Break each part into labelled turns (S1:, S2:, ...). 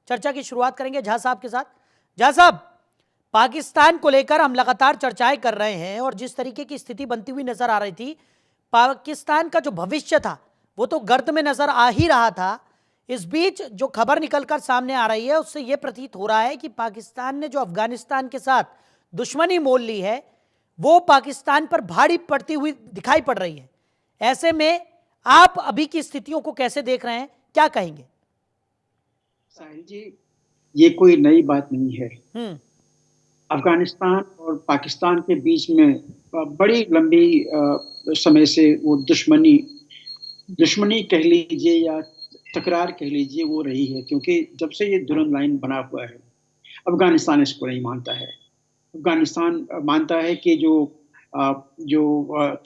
S1: चर्चा की शुरुआत करेंगे झा साहब के साथ। झा साहब, पाकिस्तान को लेकर हम लगातार चर्चाएं कर रहे हैं और जिस तरीके की स्थिति बनती हुई नजर आ रही थी, पाकिस्तान का जो भविष्य था वो तो गर्द में नजर आ ही रहा था। इस बीच जो खबर निकलकर सामने आ रही है उससे यह प्रतीत हो रहा है कि पाकिस्तान ने जो अफगानिस्तान के साथ दुश्मनी मोल ली है वो पाकिस्तान पर भारी पड़ती हुई दिखाई पड़ रही है। ऐसे में आप अभी की स्थितियों को कैसे देख रहे हैं, क्या कहेंगे?
S2: साहिल जी, ये कोई नई बात नहीं है। अफगानिस्तान और पाकिस्तान के बीच में बड़ी लंबी समय से वो दुश्मनी कह लीजिए या तकरार कह लीजिए वो रही है, क्योंकि जब से ये दुरंत लाइन बना हुआ है अफगानिस्तान इसको नहीं मानता है। अफगानिस्तान मानता है कि जो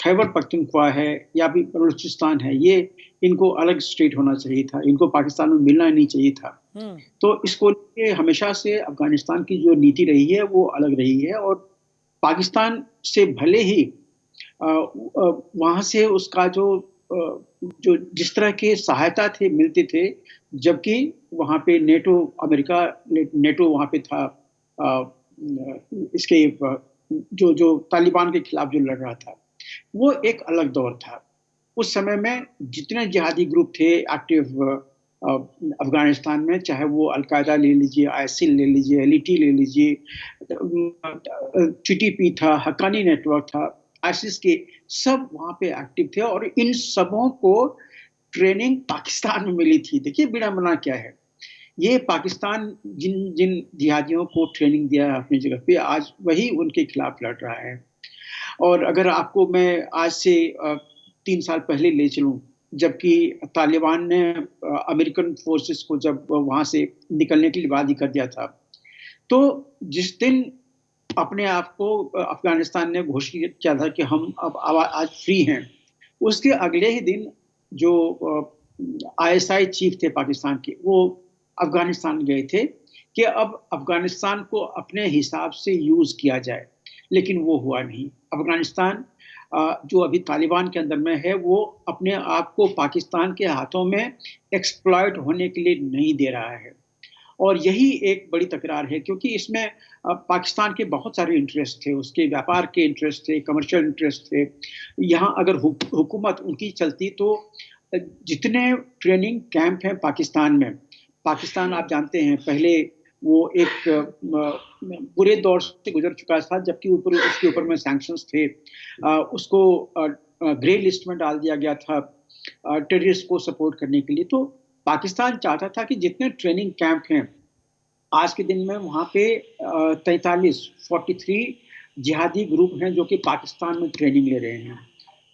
S2: खैबर पख्तूनख्वा है या भी बलूचिस्तान है, ये इनको अलग स्टेट होना चाहिए था, इनको पाकिस्तान में मिलना नहीं चाहिए था। तो इसको लेके हमेशा से अफगानिस्तान की जो नीति रही है वो अलग रही है, और पाकिस्तान से भले ही वहां से उसका जो जिस तरह के सहायता थे मिलते थे, जबकि वहां पे नेटो वहां पे था, इसके जो जो तालिबान के खिलाफ जो लड़ रहा था, वो एक अलग दौर था। उस समय में जितने जिहादी ग्रुप थे एक्टिव अफगानिस्तान में, चाहे वो अलकायदा ले लीजिए, आईएसआईएल ले लीजिए, एलईटी ले लीजिए, टीटीपी था, हक्कानी नेटवर्क था, आईसिस के, सब वहां पे एक्टिव थे और इन सबों को ट्रेनिंग पाकिस्तान में मिली थी। देखिए विडंबना क्या है, ये पाकिस्तान जिन जिन जिहादियों को ट्रेनिंग दिया है अपनी जगह पे, आज वही उनके खिलाफ लड़ रहा है। और अगर आपको मैं आज से 3 साल पहले ले चलूं, जबकि तालिबान ने अमेरिकन फोर्सेस को जब वहां से निकलने के लिए वादी कर दिया था, तो जिस दिन अपने आप को अफगानिस्तान ने घोषित किया था कि हम अब आज फ्री हैं, उसके अगले ही दिन जो आईएसआई चीफ थे पाकिस्तान के, वो अफगानिस्तान गए थे कि अब अफगानिस्तान को अपने हिसाब से यूज किया जाए, लेकिन वो हुआ नहीं। अफगानिस्तान जो अभी तालिबान के अंदर में है, वो अपने आप को पाकिस्तान के हाथों में एक्सप्लॉइट होने के लिए नहीं दे रहा है, और यही एक बड़ी तकरार है, क्योंकि इसमें पाकिस्तान के बहुत सारे इंटरेस्ट थे, उसके व्यापार के इंटरेस्ट थे, कमर्शियल इंटरेस्ट थे। यहाँ अगर हुकूमत उनकी चलती तो जितने ट्रेनिंग कैंप हैं पाकिस्तान में, पाकिस्तान आप जानते हैं पहले वो एक बुरे दौर से गुजर चुका था, जबकि उसके ऊपर में सैंक्शंस थे, उसको ग्रे लिस्ट में डाल दिया गया था टेररिस्ट को सपोर्ट करने के लिए। तो पाकिस्तान चाहता था कि जितने ट्रेनिंग कैंप हैं आज के दिन में, वहां पे 43 जिहादी ग्रुप हैं जो कि पाकिस्तान में ट्रेनिंग ले रहे हैं।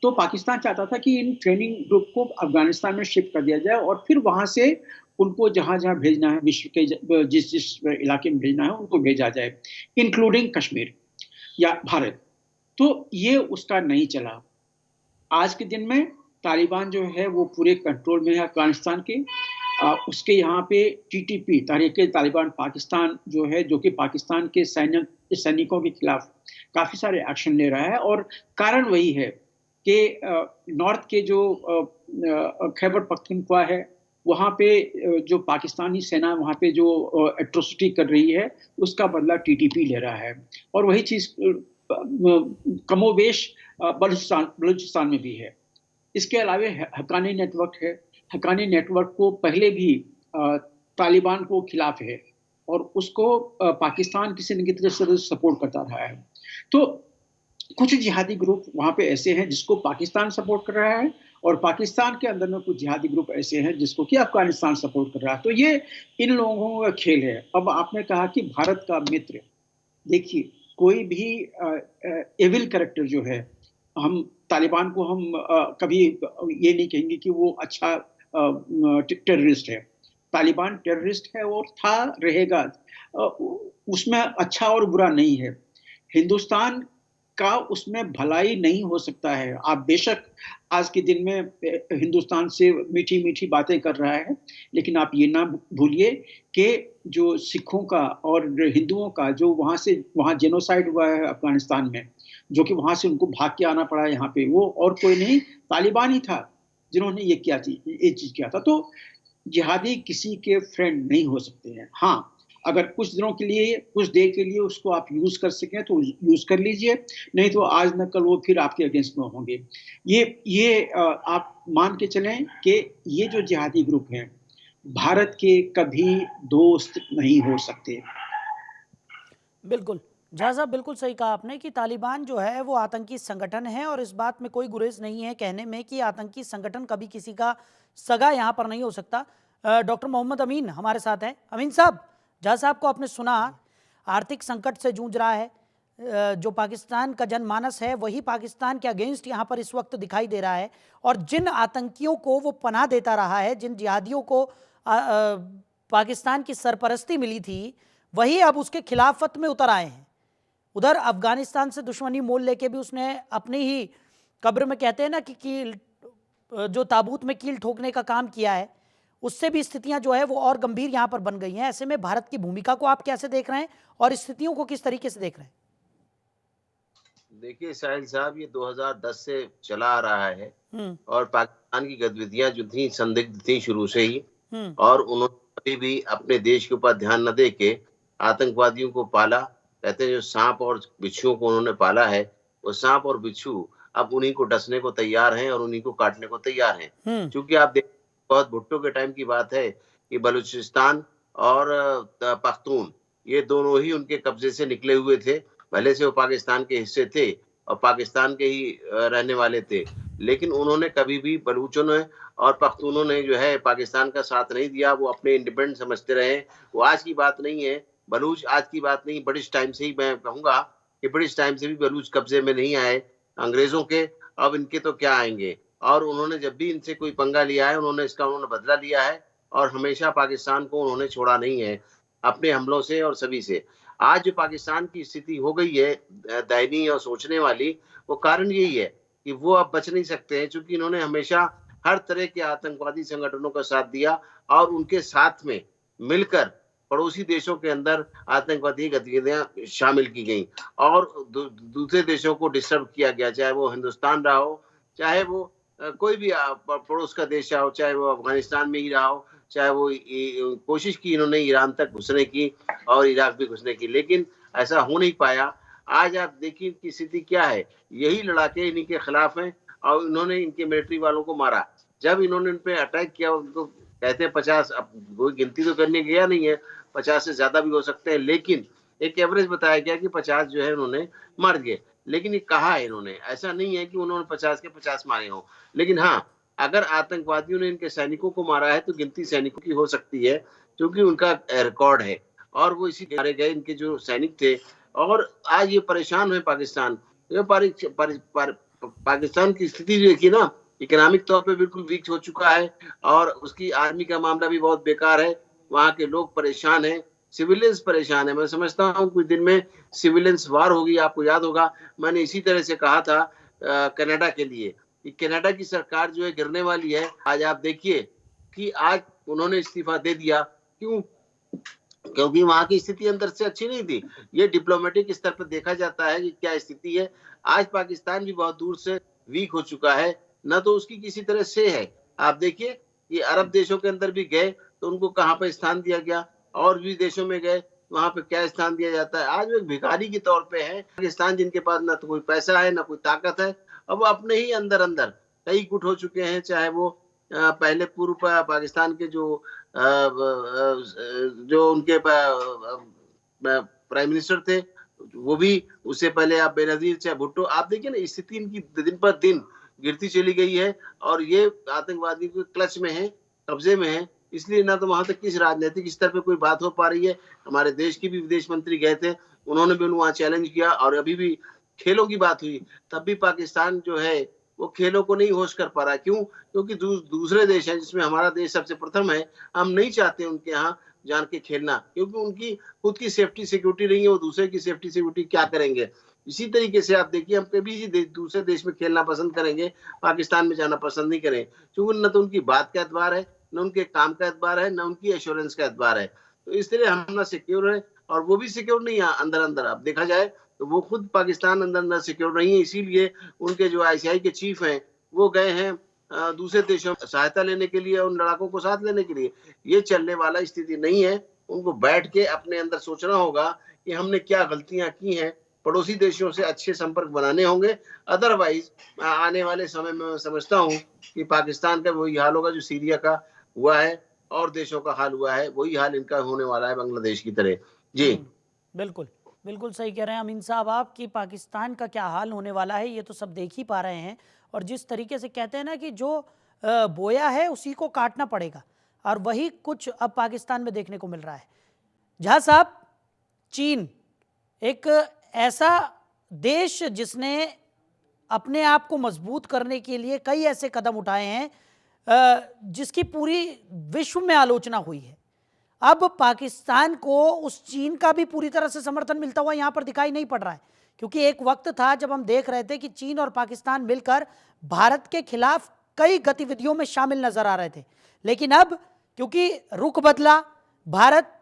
S2: तो पाकिस्तान चाहता था कि इन ट्रेनिंग ग्रुप को अफगानिस्तान में शिफ्ट कर दिया जाए और फिर वहां से उनको जहां जहां भेजना है, विश्व के जिस जिस इलाके में भेजना है उनको भेजा जाए, इंक्लूडिंग कश्मीर या भारत। तो ये उसका नहीं चला। आज के दिन में तालिबान जो है वो पूरे कंट्रोल में है अफगानिस्तान के। उसके यहाँ पे टीटीपी, तहरीक तालिबान पाकिस्तान जो है, जो कि पाकिस्तान के सैनिकों के खिलाफ काफी सारे एक्शन ले रहा है, और कारण वही है कि नॉर्थ के जो खैबर पख्तूनख्वा है, वहाँ पे जो पाकिस्तानी सेना वहाँ पे जो एट्रोसिटी कर रही है, उसका बदला टीटीपी ले रहा है। और वही चीज कमोबेश बलूचिस्तान में भी है। इसके अलावा हक्कानी नेटवर्क है, हक्कानी नेटवर्क को पहले भी तालिबान को खिलाफ है और उसको पाकिस्तान किसी न किसी तरह से सपोर्ट करता रहा है। तो कुछ जिहादी ग्रुप वहां पे ऐसे हैं जिसको पाकिस्तान सपोर्ट कर रहा है, और पाकिस्तान के अंदर में कुछ जिहादी ग्रुप ऐसे हैं जिसको कि अफगानिस्तान सपोर्ट कर रहा है। तो ये इन लोगों का खेल है। अब आपने कहा कि भारत का मित्र, देखिए कोई भी एविल कैरेक्टर जो है, हम तालिबान को हम कभी ये नहीं कहेंगे कि वो अच्छा टेररिस्ट है। तालिबान टेररिस्ट है और था, रहेगा, उसमें अच्छा और बुरा नहीं है। हिंदुस्तान का उसमें भलाई नहीं हो सकता है। आप बेशक आज के दिन में हिंदुस्तान से मीठी मीठी बातें कर रहा है, लेकिन आप ये ना भूलिए कि जो सिखों का और हिंदुओं का जो वहां जेनोसाइड हुआ है अफगानिस्तान में, जो कि वहां से उनको भाग के आना पड़ा है यहाँ पे, वो और कोई नहीं, तालिबान ही था जिन्होंने ये चीज किया था। तो जिहादी किसी के फ्रेंड नहीं हो सकते हैं। हाँ, अगर कुछ दिनों के लिए, कुछ देर के लिए उसको आप यूज़ कर सकें तो यूज़ कर लीजिए, नहीं तो आज न कल वो फिर आपके अगेंस्ट में होंगे। आप मान के चलें कि ये जो जिहादी ग्रुप हैं, भारत के कभी दोस्त नहीं हो सकते।
S1: बिल्कुल। जहाँ साहब बिल्कुल सही कहा आपने कि तालिबान जो है वो आतंकी संगठन है और इस बात में कोई गुरेज नहीं है कहने में कि आतंकी संगठन कभी किसी का सगा यहाँ पर नहीं हो सकता। डॉक्टर मोहम्मद अमीन हमारे साथ हैं। अमीन साहब, जहाँ साहब को आपने सुना, आर्थिक संकट से जूझ रहा है। जो पाकिस्तान का जनमानस है वही पाकिस्तान के अगेंस्ट यहाँ पर इस वक्त दिखाई दे रहा है और जिन आतंकियों को वो पनाह देता रहा है, जिन जिहादियों को पाकिस्तान की सरपरस्ती मिली थी, वही अब उसके खिलाफत में उतर आए हैं। उधर अफगानिस्तान से दुश्मनी मोल लेके भी उसने अपनी ही कब्र में, कहते हैं ना कि कील, जो ताबूत में कील ठोकने का काम किया है, उससे भी स्थितियां जो है वो और गंभीर यहां पर बन गई हैं। ऐसे में भारत की भूमिका को आप कैसे देख रहे हैं और स्थितियों को किस तरीके से देख रहे हैं?
S3: देखिए साहिल साहब, ये 2010 से चला आ रहा है
S1: हम्म।
S3: और पाकिस्तान की गतिविधियां जो थी संदिग्ध थी शुरू से ही।
S1: हम्म।
S3: और उन्होंने कभी भी अपने देश के ऊपर ध्यान न दे के आतंकवादियों को पाला। कहते हैं जो सांप और बिच्छुओं को उन्होंने पाला है, वो सांप और बिच्छू अब उन्हीं को डसने को तैयार हैं और उन्हीं को काटने को तैयार हैं।
S1: हम्म।
S3: क्योंकि आप देख, बहुत भुट्टो के टाइम की बात है कि बलूचिस्तान और पख्तून, ये दोनों ही उनके कब्जे से निकले हुए थे। भले से वो पाकिस्तान के हिस्से थे और पाकिस्तान के ही रहने वाले थे, लेकिन उन्होंने कभी भी बलूचों ने और पख्तूनों ने जो है पाकिस्तान का साथ नहीं दिया। वो अपने इंडिपेंडेंट समझते रहे। वो आज की बात नहीं है, बलूच आज की बात नहीं, ब्रिटिश टाइम से ही मैं कहूंगा कि ब्रिटिश टाइम से भी बलूच कब्जे में नहीं आए अंग्रेजों के। अब इनके तो क्या आएंगे। और उन्होंने जब भी इनसे कोई पंगा लिया है, उन्होंने बदला लिया है और हमेशा पाकिस्तान को उन्होंने छोड़ा नहीं है अपने हमलों से और सभी से। आज जो पाकिस्तान की स्थिति हो गई है दयनीय और सोचने वाली, वो कारण यही है कि वो अब बच नहीं सकते हैं, क्योंकि इन्होंने हमेशा हर तरह के आतंकवादी संगठनों का साथ दिया और उनके साथ में मिलकर पड़ोसी देशों के अंदर आतंकवादी गतिविधियां शामिल की गई और दूसरे देशों को डिस्टर्ब किया गया, चाहे वो हिंदुस्तान रहा हो, चाहे वो कोई भी पड़ोस का देश रहा हो, चाहे वो अफगानिस्तान में ही रहा हो, चाहे वो कोशिश की इन्होंने ईरान तक घुसने की और इराक भी घुसने की, लेकिन ऐसा हो नहीं पाया। आज आप देखिए कि स्थिति क्या है, यही लड़ाके इन्हीं के खिलाफ हैं और इन्होंने इनके मिलिट्री वालों को मारा। जब इन्होंने इन पे अटैक किया, उनको कहते हैं 50, अब कोई गिनती तो करने गया नहीं है, 50 से ज्यादा भी हो सकते हैं, लेकिन एक एवरेज बताया गया कि 50 जो है उन्होंने मार दिए। लेकिन ये कहा है इन्होंने, ऐसा नहीं है कि उन्होंने 50 के 50 मारे हों। लेकिन हाँ, अगर आतंकवादियों ने इनके सैनिकों को मारा है तो गिनती सैनिकों की हो सकती है, क्योंकि उनका रिकॉर्ड है और वो इसी मारे गए इनके जो सैनिक थे। और आज ये परेशान है पाकिस्तान। ये पाकिस्तान की स्थिति देखिए ना, इकोनॉमिक तौर पे बिल्कुल वीक हो चुका है और उसकी आर्मी का मामला भी बहुत बेकार है। वहाँ के लोग परेशान हैं, सिविलियंस परेशान है। मैं समझता हूँ कुछ दिन में सिविलियंस वार होगी। आपको याद होगा मैंने इसी तरह से कहा था कनाडा के लिए कि कनाडा की सरकार जो है गिरने वाली है। आज आप देखिए कि आज उन्होंने इस्तीफा दे दिया। क्यों? क्योंकि वहां की स्थिति अंदर से अच्छी नहीं थी। ये डिप्लोमेटिक स्तर पर देखा जाता है कि क्या स्थिति है। आज पाकिस्तान भी बहुत दूर से वीक हो चुका है, न तो उसकी किसी तरह से है। आप देखिए कि अरब देशों के अंदर भी गए तो उनको कहाँ पर स्थान दिया गया, और भी देशों में गए वहां पे क्या स्थान दिया जाता है। आज वो एक भिखारी के तौर पे है पाकिस्तान, जिनके पास ना तो कोई पैसा है ना कोई ताकत है। अब वो अपने ही अंदर अंदर कई गुट हो चुके हैं। चाहे वो पहले पूर्व पाकिस्तान के जो उनके प्राइम मिनिस्टर थे, वो भी, उससे पहले आप बेनजीर चाहे भुट्टो, आप देखिए ना स्थिति इनकी दिन पर दिन गिरती चली गई है और ये आतंकवादी के क्लच में है, कब्जे में है। इसलिए ना तो वहां तक किस राजनीतिक स्तर पे कोई बात हो पा रही है। हमारे देश के भी विदेश मंत्री गए थे, उन्होंने भी वहां चैलेंज किया। और अभी भी खेलों की बात हुई, तब भी पाकिस्तान जो है वो खेलों को नहीं होश कर पा रहा। क्यों? क्योंकि दूसरे देश हैं जिसमें हमारा देश सबसे प्रथम है। हम नहीं चाहते उनके यहाँ जान के खेलना, क्योंकि उनकी खुद की सेफ्टी सिक्योरिटी नहीं है, वो दूसरे की सेफ्टी सिक्योरिटी क्या करेंगे। इसी तरीके से आप देखिए, हम कभी दूसरे देश में खेलना पसंद करेंगे, पाकिस्तान में जाना पसंद नहीं करें, क्योंकि न तो उनकी बात का एतबार है, न उनके काम का एतबार है, न उनकी एश्योरेंस का एतबार है। तो इस तरह हम ना सिक्योर है और वो भी सिक्योर नहीं है अंदर अंदर। अब देखा जाए तो वो खुद पाकिस्तान अंदर अंदर सिक्योर नहीं है। इसीलिए उनके जो आईसीआई के चीफ हैं वो गए हैं दूसरे देशों में सहायता लेने के लिए, उन लड़ाकों को साथ लेने के लिए। ये चलने वाला स्थिति नहीं है। उनको बैठ के अपने अंदर सोचना होगा कि हमने क्या गलतियां की हैं, पड़ोसी देशों से अच्छे संपर्क बनाने होंगे। अदरवाइज आने वाले समय में मैं समझता हूँ कि पाकिस्तान का वही हाल होगा जो सीरिया का हुआ है और देशों का हाल हुआ है, वही हाल इनका होने वाला है बांग्लादेश की तरह। जी।
S1: बिल्कुल बिल्कुल सही कह रहे हैं अमीन साहब आप कि पाकिस्तान का क्या हाल होने वाला है ये तो सब देख ही पा रहे हैं। और जिस तरीके से कहते हैं ना कि जो बोया है उसी को काटना पड़ेगा, और वही कुछ अब पाकिस्तान में देखने को मिल रहा है। झा साहब, चीन एक ऐसा देश जिसने अपने आप को मजबूत करने के लिए कई ऐसे कदम उठाए हैं जिसकी पूरी विश्व में आलोचना हुई है। अब पाकिस्तान को उस चीन का भी पूरी तरह से समर्थन मिलता हुआ यहां पर दिखाई नहीं पड़ रहा है, क्योंकि एक वक्त था जब हम देख रहे थे कि चीन और पाकिस्तान मिलकर भारत के खिलाफ कई गतिविधियों में शामिल नजर आ रहे थे। लेकिन अब क्योंकि रुख बदला, भारत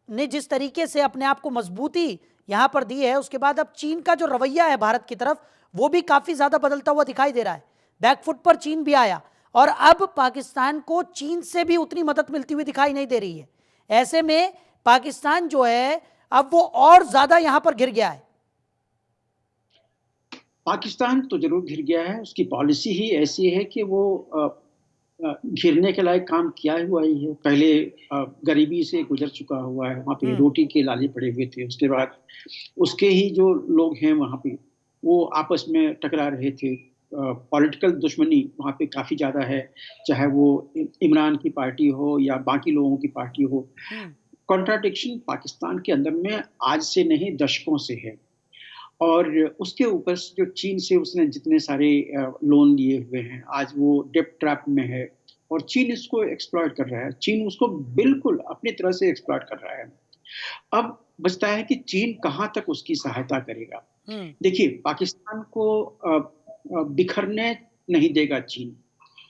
S1: ने जिस तरीके से अपने आप को मजबूती यहां पर दी है, उसके बाद अब चीन का जो रवैया है भारत की तरफ वो भी काफी ज्यादा बदलता हुआ दिखाई दे रहा है। बैकफुट पर चीन भी आया और अब पाकिस्तान को चीन से भी उतनी मदद मिलती हुई दिखाई नहीं दे रही है। ऐसे में पाकिस्तान जो है अब वो और ज्यादा यहां पर घिर गया है।
S2: पाकिस्तान तो जरूर घिर गया है, उसकी पॉलिसी ही ऐसी है कि वो घिरने के लायक काम किया हुआ ही है। पहले गरीबी से गुजर चुका हुआ है, वहाँ पे रोटी के लाले पड़े हुए थे। उसके बाद उसके ही जो लोग हैं वहाँ पे वो आपस में टकरा रहे थे। पॉलिटिकल दुश्मनी वहाँ पे काफ़ी ज़्यादा है, चाहे वो इमरान की पार्टी हो या बाकी लोगों की पार्टी हो। कॉन्ट्राडिक्शन पाकिस्तान के अंदर में आज से नहीं दशकों से है। और उसके ऊपर जो चीन से उसने जितने सारे लोन लिए हुए हैं, आज वो डेब्ट ट्रैप में है और चीन इसको एक्सप्लॉइट कर रहा है। चीन उसको बिल्कुल अपनी तरह से एक्सप्लॉइट कर रहा है। अब बचता है कि चीन कहाँ तक उसकी सहायता करेगा। देखिए, पाकिस्तान को बिखरने नहीं देगा चीन।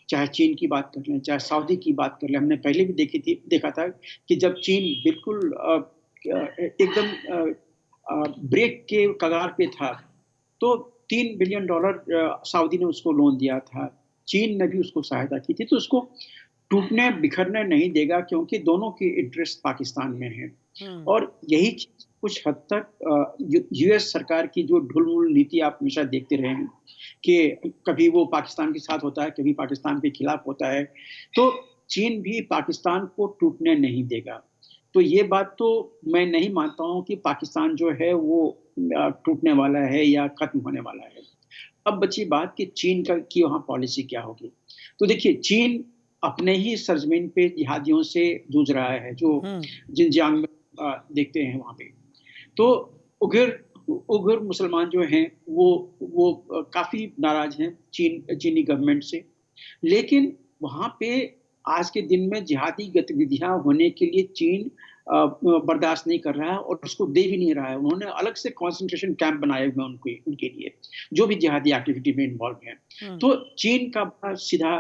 S2: चाहे चीन की बात कर लें, चाहे सऊदी की बात कर लें। हमने पहले भी देखा था कि जब चीन बिल्कुल एकदम ब्रेक के कगार पे था तो $3 बिलियन सऊदी ने उसको लोन दिया था। चीन ने भी उसको सहायता की थी। तो उसको टूटने बिखरने नहीं देगा, क्योंकि दोनों की इंटरेस्ट पाकिस्तान में है। और यही कुछ हद तक यूएस सरकार की जो ढुलमुल नीति आप हमेशा देखते रहे हैं कि कभी वो पाकिस्तान के साथ होता है, कभी पाकिस्तान के खिलाफ होता है। तो चीन भी पाकिस्तान को टूटने नहीं देगा। तो ये बात तो मैं नहीं मानता हूँ कि पाकिस्तान जो है वो टूटने वाला है या खत्म होने वाला है। अब बची बात कि चीन की वहाँ पॉलिसी क्या होगी। तो देखिए, चीन अपने ही सरजमीन पे जिहादियों से जूझ रहा है, जो जिनजियांग में देखते हैं वहाँ पे। तो उग्र मुसलमान जो हैं वो काफ़ी नाराज हैं चीनी गवर्नमेंट से। लेकिन वहाँ पे आज के दिन में जिहादी गतिविधियां होने के लिए चीन बर्दाश्त नहीं कर रहा है और उसको दे भी नहीं रहा है। उन्होंने अलग से कंसंट्रेशन कैंप बनाए हुए हैं उनके लिए, जो भी जिहादी एक्टिविटी में इन्वॉल्व हैं। तो चीन का बड़ा सीधा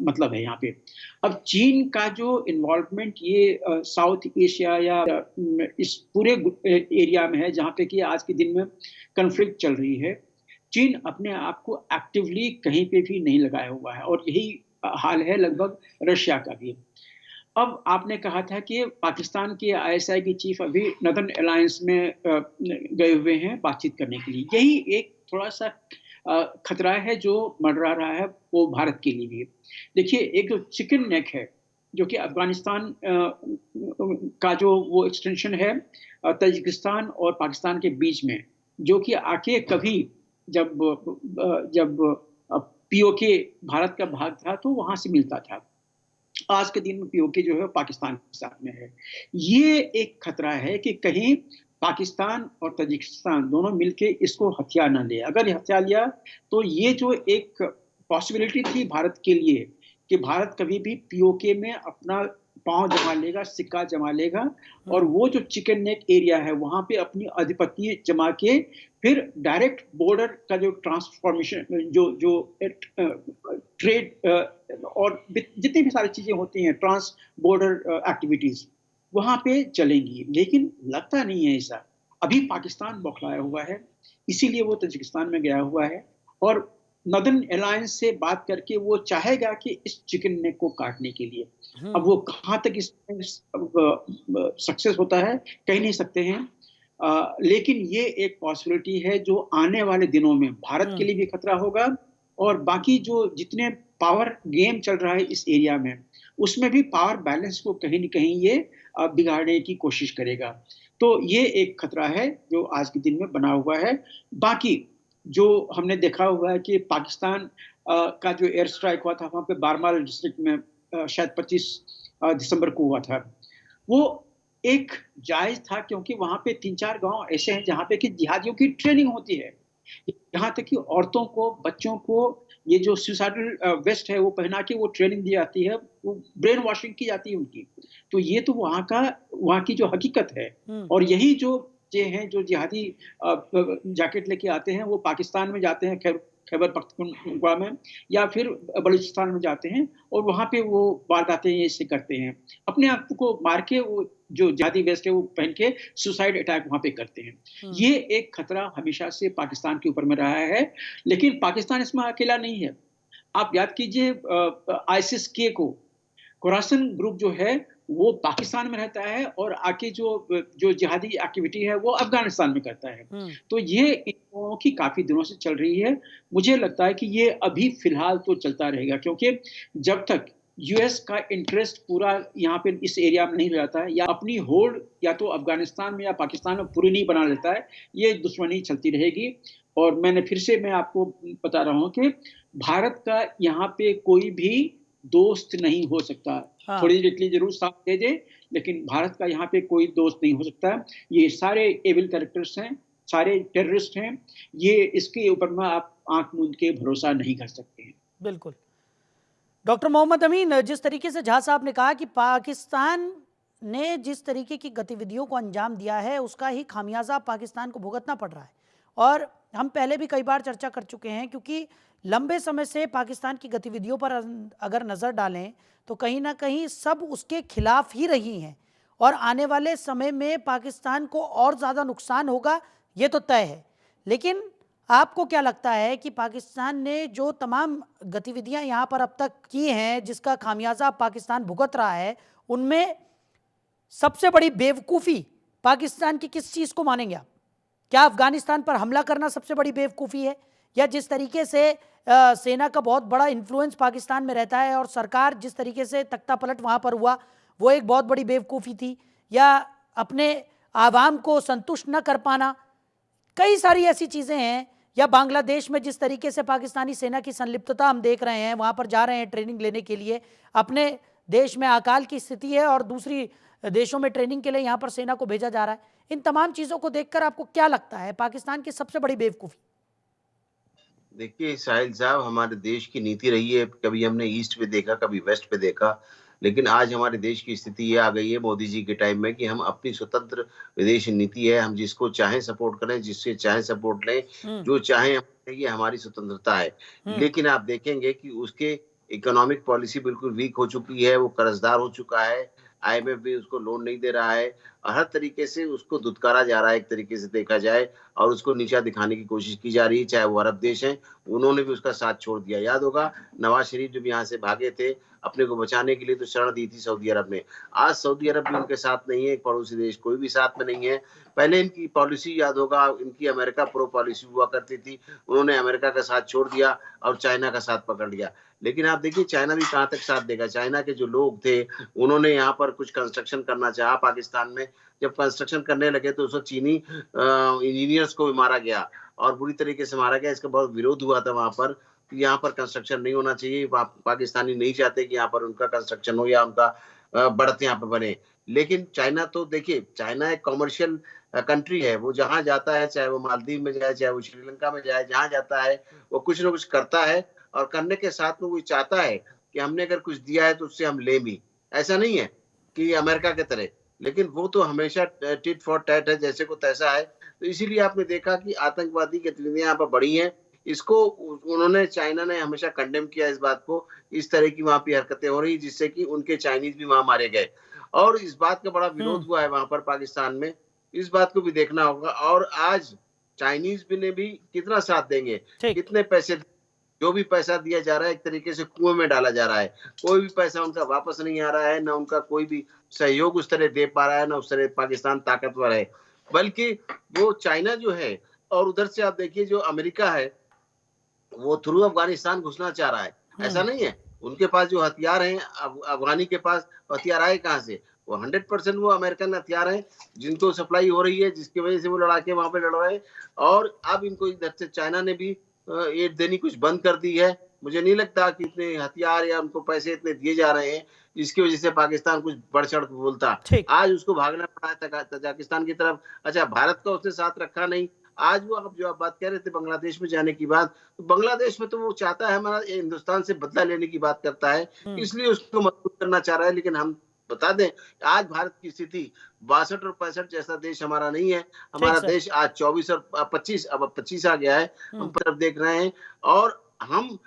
S2: मतलब है यहाँ पे। अब चीन का जो इन्वॉल्वमेंट ये साउथ एशिया या इस पूरे एरिया में है जहाँ पे कि आज के दिन में कन्फ्लिक्ट चल रही है, चीन अपने आप को एक्टिवली कहीं पे भी नहीं लगाया हुआ है। और यही हाल है लगभग रशिया का भी। अब आपने कहा था कि पाकिस्तान के आईएसआई की चीफ अभी नॉर्दर्न अलायंस में गए हुए हैं बातचीत करने के लिए। यही एक थोड़ा सा खतरा है जो मंडरा रहा है वो भारत के लिए भी। देखिए, एक जो चिकन नेक है जो कि अफगानिस्तान का जो वो एक्सटेंशन है ताजिकिस्तान और पाकिस्तान के बीच में, जो कि आके कभी जब पीओके भारत का भाग था तो वहां से मिलता था। आज के दिन में पीओके जो है पाकिस्तान के साथ में है। ये एक खतरा है कि कहीं पाकिस्तान और ताजिकिस्तान दोनों मिलके इसको हथियार ना ले। अगर हथियार लिया तो ये जो एक पॉसिबिलिटी थी भारत के लिए कि भारत कभी भी पीओके में अपना पांव जमा लेगा, सिक्का जमा लेगा और वो जो चिकन नेक एरिया है वहां पे अपनी अधिपत्य जमा के फिर डायरेक्ट बॉर्डर का जो ट्रांसफॉर्मेशन जो ट्रेड और जितनी भी सारी चीजें होती हैं ट्रांस बॉर्डर एक्टिविटीज वहां पे चलेंगी। लेकिन लगता नहीं है ऐसा। अभी पाकिस्तान बौखलाया हुआ है, इसीलिए वो ताजिकिस्तान में गया हुआ है और नॉर्दर्न अलायंस से बात करके वो चाहेगा कि इस चिकन नेक को काटने के लिए। अब
S1: हम्म।
S2: वो कहाँ तक इसमें सक्सेस होता है कह नहीं सकते हैं। लेकिन ये एक पॉसिबिलिटी है जो आने वाले दिनों में भारत के लिए भी खतरा होगा, और बाकी जो जितने पावर गेम चल रहा है इस एरिया में, उसमें भी पावर बैलेंस को कहीं न कहीं ये बिगाड़ने की कोशिश करेगा। तो ये एक खतरा है जो आज के दिन में बना हुआ है। बाकी जो हमने देखा हुआ है कि पाकिस्तान का जो एयर स्ट्राइक हुआ था वहाँ पे बारमाल डिस्ट्रिक्ट में शायद 25 दिसंबर को हुआ था। वो एक जायज़ था क्योंकि वहाँ पे 3-4 गाँव ऐसे हैं जहाँ पे कि जिहादियों की ट्रेनिंग होती है। यहाँ तक कि औरतों को, बच्चों को ये जो सुसाइडल वेस्ट है वो पहना के वो ट्रेनिंग दी जाती है, वो ब्रेन वॉशिंग की जाती है उनकी। तो ये तो वहाँ की जो हकीकत है, और यही जो ये हैं जो जिहादी जैकेट लेके आते हैं वो पाकिस्तान में जाते हैं, खैबर पख्तूनख्वा में या फिर बलूचिस्तान में जाते हैं और वहाँ पे वो वारदातें ऐसे करते हैं। अपने आप को मार के वो जो जिहादी वेस्ट है वो पहन के सुसाइड अटैक वहाँ पे करते हैं। ये एक खतरा हमेशा से पाकिस्तान के ऊपर में रहा है, लेकिन पाकिस्तान इसमें अकेला नहीं है। आप याद कीजिए आईसिस के को खोरासन ग्रुप जो है वो पाकिस्तान में रहता है और आके जो जिहादी एक्टिविटी है वो अफगानिस्तान में करता है। तो ये इन लोगों की काफी दिनों से चल रही है। मुझे लगता है कि ये अभी फिलहाल तो चलता रहेगा, क्योंकि जब तक यूएस का इंटरेस्ट पूरा यहाँ पे इस एरिया में नहीं हो जाता है या अपनी होल्ड या तो अफगानिस्तान में या पाकिस्तान में पूरी नहीं बना लेता है, ये दुश्मनी चलती रहेगी। और मैं आपको बता रहा हूँ कि भारत का यहाँ पे कोई भी दोस्त नहीं हो सकता। थोड़ी इटली जरूर साथ दे दे, लेकिन भारत का यहाँ पे कोई दोस्त नहीं हो सकता। ये सारे एविल कैरेक्टर्स हैं, सारे टेररिस्ट हैं। ये इसके ऊपर में आप आंख मूंद के भरोसा नहीं कर सकते हैं।
S1: बिल्कुल। डॉक्टर मोहम्मद अमीन, जिस तरीके से झा साहब ने कहा कि पाकिस्तान ने जिस तरीके की गतिविधियों को अंजाम दिया है उसका ही खामियाजा पाकिस्तान को भुगतना पड़ रहा है, और हम पहले भी कई बार चर्चा कर चुके हैं, क्योंकि लंबे समय से पाकिस्तान की गतिविधियों पर अगर नज़र डालें तो कहीं ना कहीं सब उसके खिलाफ ही रही हैं, और आने वाले समय में पाकिस्तान को और ज़्यादा नुकसान होगा ये तो तय है। लेकिन आपको क्या लगता है कि पाकिस्तान ने जो तमाम गतिविधियां यहाँ पर अब तक की हैं जिसका खामियाजा पाकिस्तान भुगत रहा है, उनमें सबसे बड़ी बेवकूफ़ी पाकिस्तान की किस चीज़ को मानेंगे आप? क्या अफगानिस्तान पर हमला करना सबसे बड़ी बेवकूफ़ी है, या जिस तरीके से सेना का बहुत बड़ा इन्फ्लुएंस पाकिस्तान में रहता है और सरकार जिस तरीके से तख्ता पलट वहाँ पर हुआ वो एक बहुत बड़ी बेवकूफ़ी थी, या अपने आवाम को संतुष्ट न कर पाना? कई सारी ऐसी चीज़ें हैं, या बांग्लादेश में जिस तरीके से पाकिस्तानी सेना की संलिप्तता हम देख रहे हैं, वहाँ पर जा रहे हैं ट्रेनिंग लेने के लिए, अपने देश में अकाल की स्थिति है और दूसरी देशों में ट्रेनिंग के लिए यहाँ पर सेना को भेजा जा रहा है। इन तमाम चीज़ों को देखकर आपको क्या लगता है पाकिस्तान की सबसे बड़ी बेवकूफ़ी?
S3: देखिए साहिल साहब, हमारे देश की नीति रही है, कभी हमने ईस्ट पे देखा, कभी वेस्ट पे देखा, लेकिन आज हमारे देश की स्थिति ये आ गई है मोदी जी के टाइम में कि हम अपनी स्वतंत्र विदेश नीति है, हम जिसको चाहें सपोर्ट करें, जिससे चाहें सपोर्ट लें, जो चाहें ये हमारी स्वतंत्रता है। लेकिन आप देखेंगे कि उसके इकोनॉमिक पॉलिसी बिल्कुल वीक हो चुकी है, वो कर्जदार हो चुका है, आईएमएफ भी उसको लोन नहीं दे रहा है, और हर तरीके से उसको दुत्कारा जा रहा है एक तरीके से देखा जाए, और उसको नीचा दिखाने की कोशिश की जा रही है। चाहे वो अरब देश हैं, उन्होंने भी उसका साथ छोड़ दिया। याद होगा नवाज शरीफ जब यहाँ से भागे थे अपने को बचाने के लिए, तो शरण दी थी सऊदी अरब ने। आज सऊदी अरब भी उनके साथ नहीं है, एक पड़ोसी देश कोई भी साथ में नहीं है। पहले इनकी पॉलिसी याद होगा, इनकी अमेरिका प्रो पॉलिसी हुआ करती थी, उन्होंने अमेरिका का साथ छोड़ दिया और चाइना का साथ पकड़ लिया। लेकिन आप देखिए चाइना भी कहाँ तक साथ देगा। चाइना के जो लोग थे उन्होंने यहाँ पर कुछ कंस्ट्रक्शन करना चाहा पाकिस्तान में, जब कंस्ट्रक्शन करने लगे तो उस वक्त चीनी इंजीनियर्स को भी मारा गया और बुरी तरीके से मारा गया। इसका बहुत विरोध हुआ था वहां पर, यहाँ पर कंस्ट्रक्शन नहीं होना चाहिए, पाकिस्तानी नहीं चाहते कि यहाँ पर उनका कंस्ट्रक्शन हो या उनका बढ़त यहाँ पर बने। लेकिन चाइना तो देखिए, चाइना एक कॉमर्शियल कंट्री है, वो जहां जाता है, चाहे वो मालदीव में जाए, चाहे वो श्रीलंका में जाए, जहां जाता है वो कुछ ना कुछ करता है, और करने के साथ में वो चाहता है कि हमने अगर कुछ दिया है तो उससे हम ले भी। ऐसा नहीं है कि अमेरिका के तरह, लेकिन वो तो हमेशा टिट फॉर टैट है, जैसे को तैसा है। तो इसीलिए आपने देखा कि आतंकवादी गतिविधियां यहाँ पर बढ़ी हैं। इसको उन्होंने, चाइना ने हमेशा कंडेम किया इस बात को, इस तरह की वहां पे हरकतें हो रही जिससे कि उनके चाइनीज भी वहां मारे गए, और इस बात का बड़ा विरोध हुआ है वहां पर पाकिस्तान में। इस बात को भी देखना होगा। और आज चाइनीज भी ने भी कितना साथ देंगे, कितने पैसे जो भी पैसा दिया जा रहा है एक तरीके से कुएं में डाला जा रहा है। कोई भी पैसा उनका वापस नहीं आ रहा है, ना उनका कोई भी सहयोग उस तरह दे पा रहा है, ना उस तरह पाकिस्तान ताकतवर है। बल्कि वो चाइना जो है, और उधर से आप देखिए जो अमेरिका है, वो थ्रू अफगानिस्तान घुसना चाह रहा है। ऐसा
S1: हम्म,
S3: नहीं है, उनके पास जो हथियार हैं, अफगानी के पास हथियार आए कहाँ से? वो 100% वो अमेरिकन हथियार हैं, जिनको सप्लाई हो रही है, जिसकी वजह से वो लड़ाके वहां पे लड़ रहे हैं। और अब इनको इधर से चाइना ने भी एड देनी कुछ बंद कर दी है। मुझे नहीं लगता कि इतने हथियार या उनको पैसे इतने दिए जा रहे हैं जिसकी वजह से पाकिस्तान कुछ बढ़ चढ़ के बोलता।
S1: ठीक।
S3: आज उसको भागना पड़ा है तजाकिस्तान की तरफ। अच्छा, भारत का उसने साथ रखा नहीं। आज वो आप जो आप बात कह रहे थे बांग्लादेश में जाने की बात, तो बांग्लादेश में तो वो चाहता है हमारा हिंदुस्तान से बदला लेने की बात करता है,
S1: हम्म,
S3: इसलिए उसको मजबूत करना चाह रहा है। लेकिन हम बता दें, आज भारत की स्थिति 62 और 65 जैसा देश हमारा नहीं है।
S1: ठीक
S3: हमारा
S1: सर।
S3: देश आज 24 और 25, अब 25 आ गया है। हम
S1: हम्म,
S3: तरफ देख रहे हैं, और हम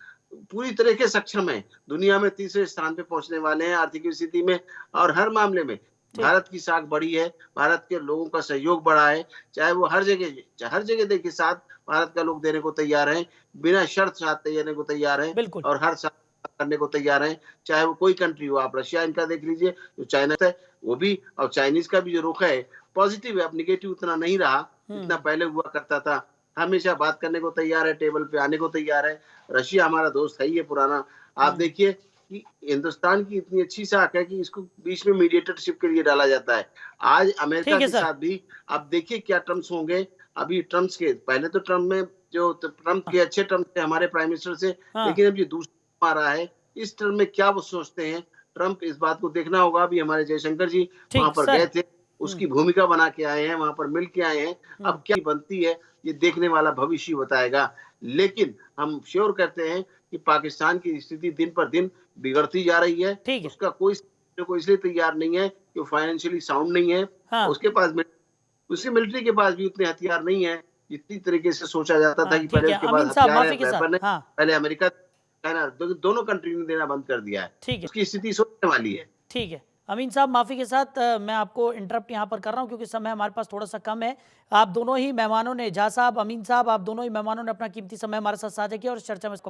S3: पूरी तरह के सक्षम हैं। दुनिया में तीसरे स्थान पे पहुंचने वाले हैं आर्थिक स्थिति में, और हर मामले में
S1: ठीक।
S3: भारत की साख बढ़ी है, भारत के लोगों का सहयोग बढ़ा है। चाहे वो हर जगह देखिए साथ भारत का लोग देने को तैयार हैं, बिना शर्त साथ देने को तैयार हैं,
S1: बिल्कुल।
S3: और हर साथ करने को तैयार हैं। चाहे वो कोई कंट्री हो, आप रशिया इनका देख लीजिए, जो चाइना है वो भी, और चाइनीज का भी जो रुख है पॉजिटिव है, अब निगेटिव उतना नहीं रहा जितना
S1: हम्म,
S3: पहले हुआ करता था। हमेशा बात करने को तैयार है, टेबल पे आने को तैयार है। रशिया हमारा दोस्त है ही है पुराना। आप
S1: हम्म,
S3: देखिए कि हिंदुस्तान की इतनी अच्छी साख है कि इसको बीच में मीडिएटरशिप के लिए डाला जाता है। आज अमेरिका
S1: ठीक है
S3: के
S1: सर।
S3: साथ भी आप देखिए क्या टर्म्स होंगे। अभी ट्रम्प्स के पहले तो ट्रम्प में जो ट्रम्प के अच्छे टर्म्स थे हमारे प्राइम मिनिस्टर से,
S1: हाँ।
S3: लेकिन अब ये दूसरा आ रहा है। इस टर्म में क्या वो सोचते हैं ट्रम्प, इस बात को देखना होगा। अभी हमारे जयशंकर जी वहां
S1: ठीक
S3: पर
S1: सर।
S3: गए थे, उसकी भूमिका बना के आए हैं, वहां पर मिल के आए हैं।
S1: हम्म,
S3: अब क्या बनती है ये देखने वाला भविष्य बताएगा। लेकिन हम श्योर करते हैं कि पाकिस्तान की स्थिति दिन पर दिन बिगड़ती जा रही है।
S1: ठीक है।
S3: उसका कोई इसलिए तैयार नहीं है कि वो फाइनेंशियली साउंड नहीं है।
S1: हाँ।
S3: उसके पास उसकी मिलिट्री के पास भी उतने हथियार नहीं है जितनी तरीके से सोचा जाता था
S1: हाँ,
S3: कि
S1: ठीक
S3: पहले
S1: है
S3: उसके पास
S1: अमीन साहब,
S3: हथियार है,
S1: माफी के साथ।
S3: वेपन है।
S1: हाँ।
S3: पहले अमेरिका, चाइना, दोनों कंट्री ने देना बंद कर दिया है।
S1: ठीक है।
S3: उसकी स्थिति सोचने वाली है।
S1: ठीक है अमीन साहब, माफ़ी के साथ मैं आपको इंटरप्ट यहाँ पर कर रहा हूँ क्योंकि समय हमारे पास थोड़ा सा कम है। आप दोनों ही मेहमानों ने, झा साहब, अमीन साहब, आप दोनों ही मेहमानों ने अपना कीमती समय हमारे साथ साझा किया और इस चर्चा में इसको